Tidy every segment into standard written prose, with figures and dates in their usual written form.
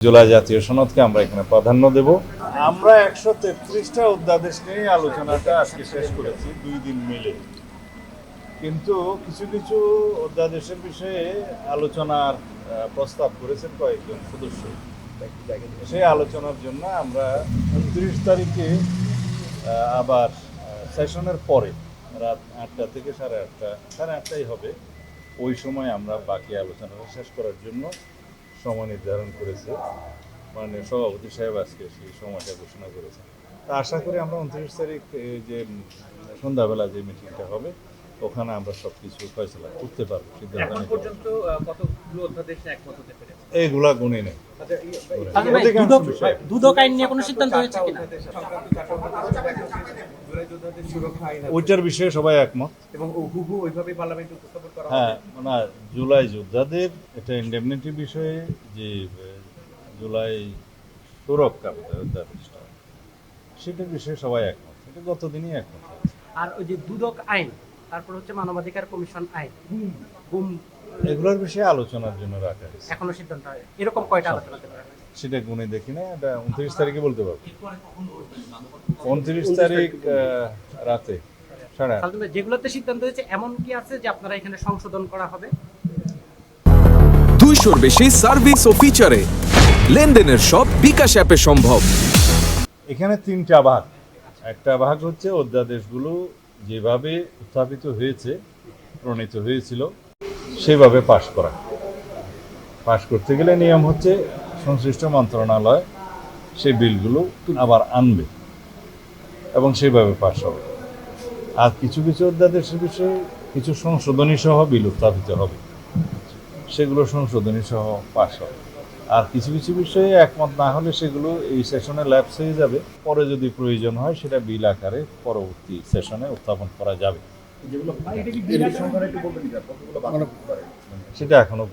জুলাই জাতীয় সনদকে আমরা এখানে প্রাধান্য দেব। আমরা 133টা অধ্যাদেশ নিয়ে আলোচনাটা আজকে শেষ করেছি 2 দিন মিলে, কিন্তু কিছু কিছু অধ্যাদেশের বিষয়ে আলোচনার প্রস্তাব করেছেন কয়েকজন সদস্য। সেই আলোচনার জন্য আমরা 29 তারিখে আবার সেশনের পরে রাত 8টা থেকে 8:30 হবে, ওই সময় আমরা বাকি আলোচনাটা শেষ করার জন্য সময় নির্ধারণ করেছে। মাননীয় সভাপতি সাহেব আজকে সেই সময়টা ঘোষণা করেছেন। তা আশা করি আমরা 29 তারিখ যে সন্ধ্যাবেলা যে মিটিংটা হবে ওখানে আমরা সব কিছু ফয়সলা করতে পারবো। এখন পর্যন্ত কতগুলো অধ্যাদেশ একমত হতে পেরেছে? এইগুলা গুণে নেই। দুদক আইন নিয়ে কোনো সিদ্ধান্ত হয়েছে কিনা? ওইটার বিষয়ে সবাই একমত এবং হুবহু ওইভাবে পার্লামেন্টে উপস্থাপন করা হবে। হ্যাঁ, না জুলাই যোদ্ধাদের এটা ইন্ডেমনিটি বিষয়ে যে জুলাই সুরক্ষা অধ্যাদেশটা, সেটার বিষয়ে সবাই একমত। এটা গতদিনই একমত হয়েছে। আর ওই যে দুদক আইন, তারপর হচ্ছে মানবাধিকার কমিশন আইন, গুম, এগুলোর বিষয়ে আলোচনার জন্য রাখা হয়েছে। এখনো সিদ্ধান্ত হয় এরকম কয়টা আলোচনা হতে পারে? সেটা গুণে দেখি না, এটা 29 তারিখে বলতে পারবো। 29 তারিখ রাতে 8:30। তাহলে যেগুলোতে সিদ্ধান্ত হয়েছে এমন কি আছে যে আপনারা এখানে সংশোধন করা হবে? 200-র বেশি সার্ভিস ও ফিচারে লেনদেনের সব বিকাশ অ্যাপে সম্ভব। এখানে 3টা ভাগ। একটা ভাগ হচ্ছে অধ্যাদেশগুলো যেভাবে উত্থাপিত হয়েছে, প্রণীত হয়েছিল সেভাবে পাশ করা। পাশ করতে গেলে নিয়ম হচ্ছে সংশ্লিষ্ট মন্ত্রণালয় সেই বিলগুলো আবার আনবে এবং সেভাবে পাশ হবে। আর কিছু কিছু অধ্যাদেশের বিষয়ে কিছু সংশোধনী সহ বিল উত্থাপিত হবে, সেগুলো সংশোধনী সহ পাশ হবে। আর কিছু কিছু বিষয়ে একমত না হলে সেগুলো এই সেশনে ল্যাপস হয়ে যাবে, পরে যদি প্রয়োজন হয় সেটা বিল আকারে পরবর্তী সেশনে উত্থাপন করা যাবে। সেটা এখনো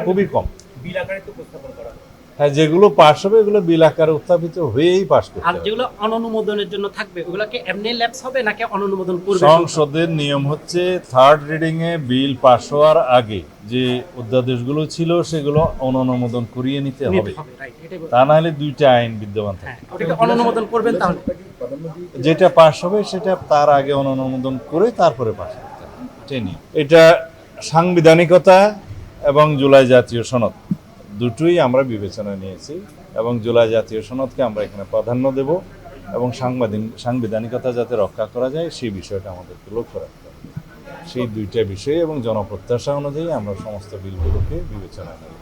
খুবই কম। বিল আকারে তো উপস্থাপন করা হবে। হ্যাঁ, যেগুলো পাস হবে এগুলো বিল আকারে উত্থাপিত হয়েই পাস করতে আর হবে। যেগুলো অননুমোদনের জন্য থাকবে ওগুলোকে এমনি ল্যাপস হবে নাকি অননুমোদন করবে? সংসদের নিয়ম হচ্ছে third reading a bill pass হওয়ার আগে যে অধ্যাদেশগুলো ছিল সেগুলো অনুমোদন করিয়ে নিতে হবে, রাইট, এটাই বলছি। তা না হলে 2টা আইন বিদ্যমান হ্যাঁ, থাকে। ওটাকে অননুমোদন করবেন তাহলে? যেটা পাস হবে সেটা তার আগে অনুমোদন করে তারপরে পাস করতে হবে, এটাই নিয়ম। এটা সাংবিধানিকতা এবং জুলাই জাতীয় সনদ দুটোই আমরা বিবেচনায় নিয়েছি এবং জুলাই জাতীয় সনদকে আমরা এখানে প্রাধান্য দেব এবং সাংবিধানিকতা যাতে রক্ষা করা যায় সেই বিষয়টা আমাদেরকে লক্ষ্য রাখতে হবে। সেই 2টা বিষয় এবং জনপ্রত্যাশা অনুযায়ী আমরা সমস্ত বিলগুলোকে বিবেচনা করি।